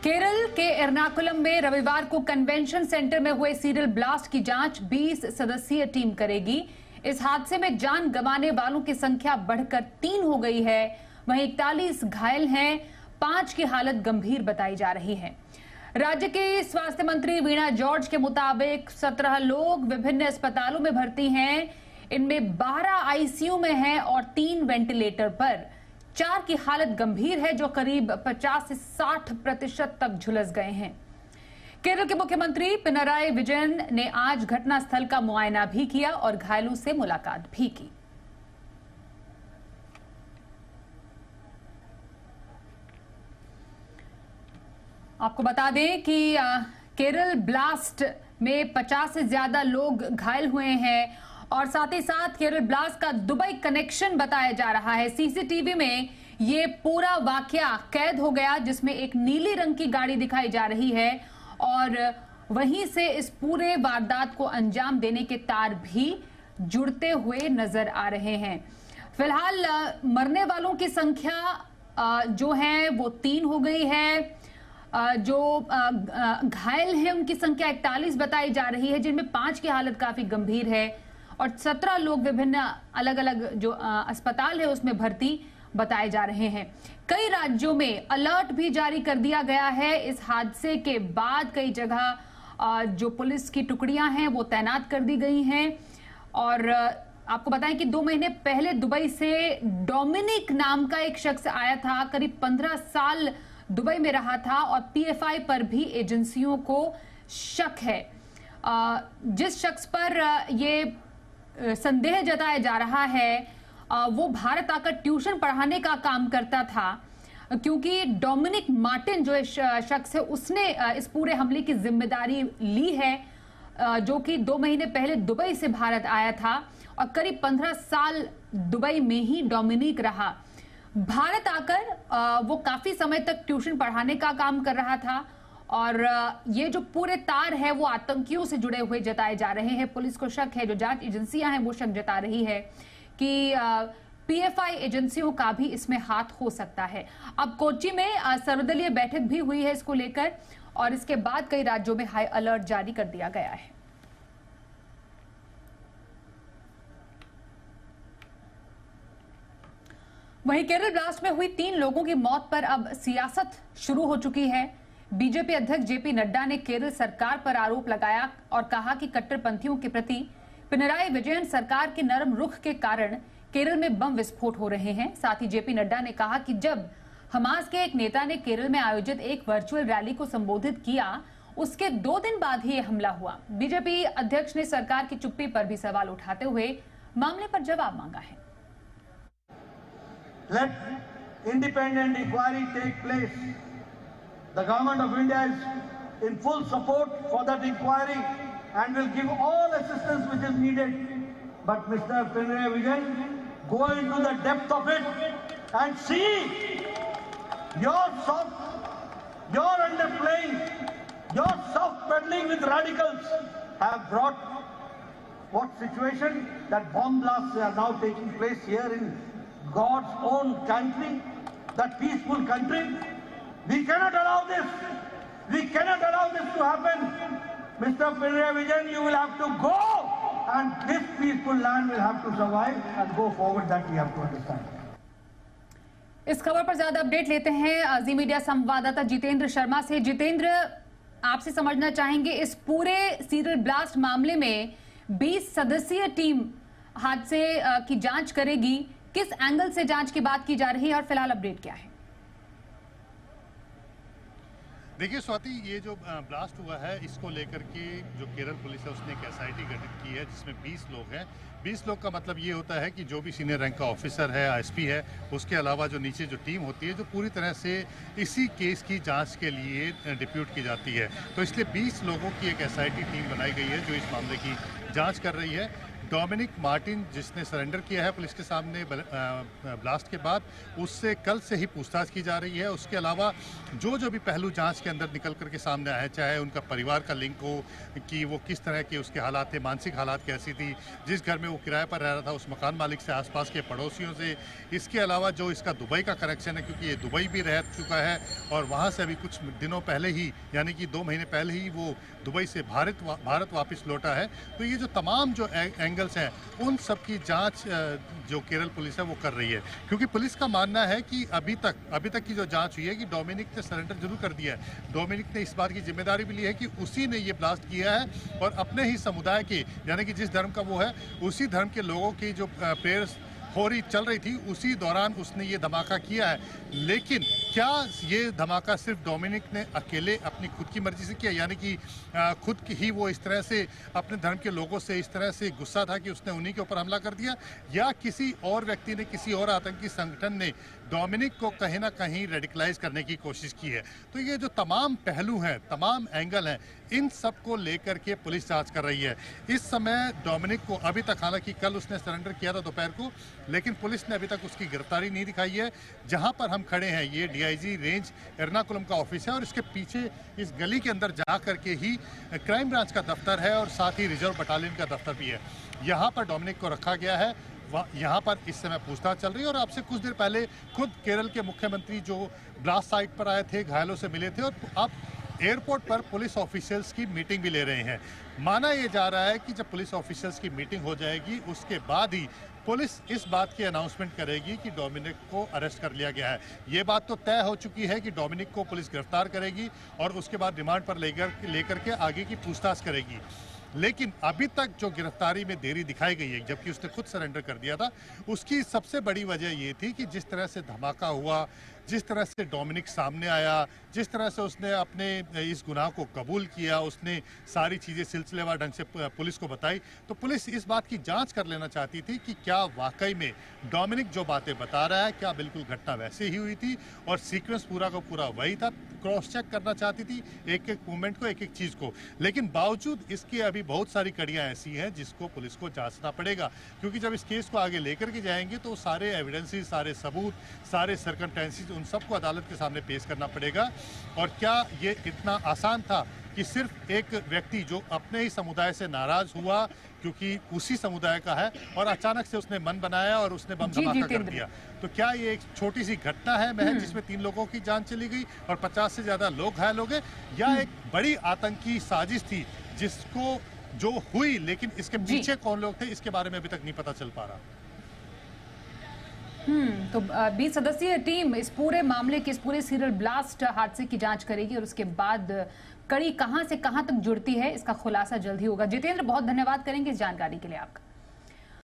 केरल के एर्नाकुलम में रविवार को कन्वेंशन सेंटर में हुए सीरियल ब्लास्ट की जांच 20 सदस्यीय टीम करेगी। इस हादसे में जान गंवाने वालों की संख्या बढ़कर 3 हो गई है। वहीं 41 घायल हैं, 5 की हालत गंभीर बताई जा रही है। राज्य के स्वास्थ्य मंत्री वीणा जॉर्ज के मुताबिक 17 लोग विभिन्न अस्पतालों में भर्ती हैं। इनमें 12 आईसीयू में हैं और 3 वेंटिलेटर पर। 4 की हालत गंभीर है, जो करीब 50 से 60% तक झुलस गए हैं। केरल के मुख्यमंत्री पिनराई विजयन ने आज घटनास्थल का मुआयना भी किया और घायलों से मुलाकात भी की। आपको बता दें कि केरल ब्लास्ट में 50 से ज्यादा लोग घायल हुए हैं और साथ ही साथ केरल ब्लास्ट का दुबई कनेक्शन बताया जा रहा है। सीसीटीवी में ये पूरा वाकया कैद हो गया, जिसमें एक नीली रंग की गाड़ी दिखाई जा रही है और वहीं से इस पूरे वारदात को अंजाम देने के तार भी जुड़ते हुए नजर आ रहे हैं। फिलहाल मरने वालों की संख्या जो है वो 3 हो गई है। जो घायल हैं उनकी संख्या 41 बताई जा रही है, जिनमें 5 की हालत काफी गंभीर है और 17 लोग विभिन्न अलग अलग जो अस्पताल है उसमें भर्ती बताए जा रहे हैं। कई राज्यों में अलर्ट भी जारी कर दिया गया है। इस हादसे के बाद कई जगह जो पुलिस की टुकड़ियां हैं वो तैनात कर दी गई हैं। और आपको बताएं कि 2 महीने पहले दुबई से डोमिनिक नाम का एक शख्स आया था। करीब 15 साल दुबई में रहा था और पीएफआई पर भी एजेंसियों को शक है। जिस शख्स पर ये संदेह जताया जा रहा है वो भारत आकर ट्यूशन पढ़ाने का काम करता था, क्योंकि डोमिनिक मार्टिन जो शख्स है उसने इस पूरे हमले की जिम्मेदारी ली है, जो कि 2 महीने पहले दुबई से भारत आया था और करीब 15 साल दुबई में ही डोमिनिक रहा। भारत आकर वो काफी समय तक ट्यूशन पढ़ाने का काम कर रहा था और ये जो पूरे तार है वो आतंकियों से जुड़े हुए जताए जा रहे हैं। पुलिस को शक है, जो जांच एजेंसियां हैं वो शक जता रही है कि पीएफआई एजेंसियों का भी इसमें हाथ हो सकता है। अब कोच्चि में सर्वदलीय बैठक भी हुई है इसको लेकर और इसके बाद कई राज्यों में हाई अलर्ट जारी कर दिया गया है। वहीं केरल ब्लास्ट में हुई 3 लोगों की मौत पर अब सियासत शुरू हो चुकी है। बीजेपी अध्यक्ष जेपी नड्डा ने केरल सरकार पर आरोप लगाया और कहा कि कट्टरपंथियों के प्रति पिनराई विजयन सरकार के नरम रुख के कारण केरल में बम विस्फोट हो रहे हैं। साथ ही जेपी नड्डा ने कहा कि जब हमास के एक नेता ने केरल में आयोजित एक वर्चुअल रैली को संबोधित किया, उसके 2 दिन बाद ही यह हमला हुआ। बीजेपी अध्यक्ष ने सरकार की चुप्पी पर भी सवाल उठाते हुए मामले पर जवाब मांगा है। Let independent inquiry take place. The government of India is in full support for that inquiry and will give all assistance which is needed. But Mr. Pinarayi Vijayan, go into the depth of it and see your underplaying, your soft peddling with radicals have brought what situation that bomb blasts are now taking place here in God's own country, that peaceful country. We cannot allow this. We cannot allow this to happen. Mr. Pinarayi Vijayan, you will have to go, and this peaceful land will have to survive and go forward. That we have to understand. इस खबर पर ज्यादा update लेते हैं जी media संवाददाता जितेंद्र शर्मा से। जितेंद्र, आपसे समझना चाहेंगे इस पूरे सीरियल ब्लास्ट मामले में 20 सदस्यीय टीम हादसे की जांच करेगी। किस एंगल से जांच की बात की जा रही है और फिलहाल अपडेट क्या है? देखिए स्वाति, ये जो ब्लास्ट हुआ है इसको लेकर के जो केरल पुलिस है उसने एक एसआईटी गठित की है जिसमें 20 लोग हैं। 20 लोग का मतलब ये होता है कि जो भी सीनियर रैंक का ऑफिसर है, आईएसपी है, उसके अलावा जो नीचे जो टीम होती है जो पूरी तरह से इसी केस की जांच के लिए डिप्यूट की जाती है। तो इसलिए 20 लोगों की एक एसआईटी टीम बनाई गई है जो इस मामले की जाँच कर रही है। डोमिनिक मार्टिन जिसने सरेंडर किया है पुलिस के सामने ब्लास्ट के बाद, उससे कल से ही पूछताछ की जा रही है। उसके अलावा जो भी पहलू जांच के अंदर निकल करके सामने आए, चाहे उनका परिवार का लिंक हो कि वो किस तरह के उसके हालात थे, मानसिक हालात कैसी थी, जिस घर में वो किराए पर रह रहा था उस मकान मालिक से, आसपास के पड़ोसियों से, इसके अलावा जो इसका दुबई का कनेक्शन है क्योंकि ये दुबई भी रह चुका है और वहाँ से अभी कुछ दिनों पहले ही यानी कि 2 महीने पहले ही वो दुबई से भारत वापस लौटा है। तो ये जो तमाम जो एंगल्स हैं उन सब की जांच जो केरल पुलिस है वो कर रही है, क्योंकि पुलिस का मानना है कि अभी तक की जो जांच हुई है कि डोमिनिक ने सरेंडर जरूर कर दिया है। डोमिनिक ने इस बात की जिम्मेदारी भी ली है कि उसी ने ये ब्लास्ट किया है और अपने ही समुदाय के यानी कि जिस धर्म का वो है उसी धर्म के लोगों की जो प्रेयर्स चल रही थी उसी दौरान उसने ये धमाका किया है। लेकिन क्या ये धमाका सिर्फ डोमिनिक ने अकेले अपनी खुद की मर्जी से किया, यानी कि खुद ही वो इस तरह से अपने धर्म के लोगों से इस तरह से गुस्सा था कि उसने उन्हीं के ऊपर हमला कर दिया, या किसी और व्यक्ति ने, किसी और आतंकी संगठन ने डोमिनिक को कहीं ना कहीं रेडिकलाइज करने की कोशिश की है? तो ये जो तमाम पहलू हैं, तमाम एंगल हैं, इन सब को लेकर के पुलिस जांच कर रही है। इस समय डोमिनिक को अभी तक, हालांकि कल उसने सरेंडर किया था दोपहर को, लेकिन पुलिस ने अभी तक उसकी गिरफ्तारी नहीं दिखाई है। जहां पर हम खड़े हैं ये डीआईजी रेंज एर्नाकुलम का ऑफिस है और इसके पीछे इस गली के अंदर जा करके ही क्राइम ब्रांच का दफ्तर है और साथ ही रिजर्व बटालियन का दफ्तर भी है। यहाँ पर डोमिनिक को रखा गया है, यहाँ पर इस समय पूछताछ चल रही है। और आपसे कुछ देर पहले खुद केरल के मुख्यमंत्री जो ब्लास्ट साइट पर आए थे, घायलों से मिले थे और अब एयरपोर्ट पर पुलिस ऑफिशियल्स की मीटिंग भी ले रहे हैं। माना यह जा रहा है कि जब पुलिस ऑफिशियल्स की मीटिंग हो जाएगी उसके बाद ही पुलिस इस बात की अनाउंसमेंट करेगी कि डोमिनिक को अरेस्ट कर लिया गया है। ये बात तो तय हो चुकी है कि डोमिनिक को पुलिस गिरफ्तार करेगी और उसके बाद रिमांड पर लेकर के आगे की पूछताछ करेगी। लेकिन अभी तक जो गिरफ्तारी में देरी दिखाई गई है, जबकि उसने खुद सरेंडर कर दिया था, उसकी सबसे बड़ी वजह ये थी कि जिस तरह से धमाका हुआ, जिस तरह से डोमिनिक सामने आया, जिस तरह से उसने अपने इस गुनाह को कबूल किया, उसने सारी चीज़ें सिलसिलेवार ढंग से पुलिस को बताई, तो पुलिस इस बात की जांच कर लेना चाहती थी कि क्या वाकई में डोमिनिक जो बातें बता रहा है क्या बिल्कुल घटना वैसे ही हुई थी और सीक्वेंस पूरा का पूरा वही था। क्रॉस चेक करना चाहती थी एक एक मूवमेंट को, एक एक चीज़ को। लेकिन बावजूद इसके अभी बहुत सारी कड़ियाँ ऐसी हैं जिसको पुलिस को जांचना पड़ेगा, क्योंकि जब इस केस को आगे लेकर के जाएंगे तो सारे एविडेंसेस, सारे सबूत, सारे सर्कमस्टेंसेस, उन सबको अदालत के सामने पेश करना पड़ेगा। और क्या ये इतना आसान था कि सिर्फ एक व्यक्ति जो अपने ही समुदाय से नाराज हुआ क्योंकि उसी समुदाय का है और अचानक से उसने मन बनाया और उसने बम धमाका कर दिया, तो क्या ये एक छोटी सी घटना है महज जिसमें 3 लोगों की जान चली गई और 50 से ज्यादा लोग घायल हो गए, या एक बड़ी आतंकी साजिश थी जिसको जो हुई, लेकिन इसके पीछे कौन लोग थे इसके बारे में अभी तक नहीं पता चल पा रहा। तो 20 सदस्यीय टीम इस पूरे मामले की, इस पूरे सीरियल ब्लास्ट हादसे की जांच करेगी और उसके बाद कड़ी कहां से कहां तक जुड़ती है इसका खुलासा जल्द ही होगा। जितेंद्र, बहुत धन्यवाद करेंगे इस जानकारी के लिए आपका।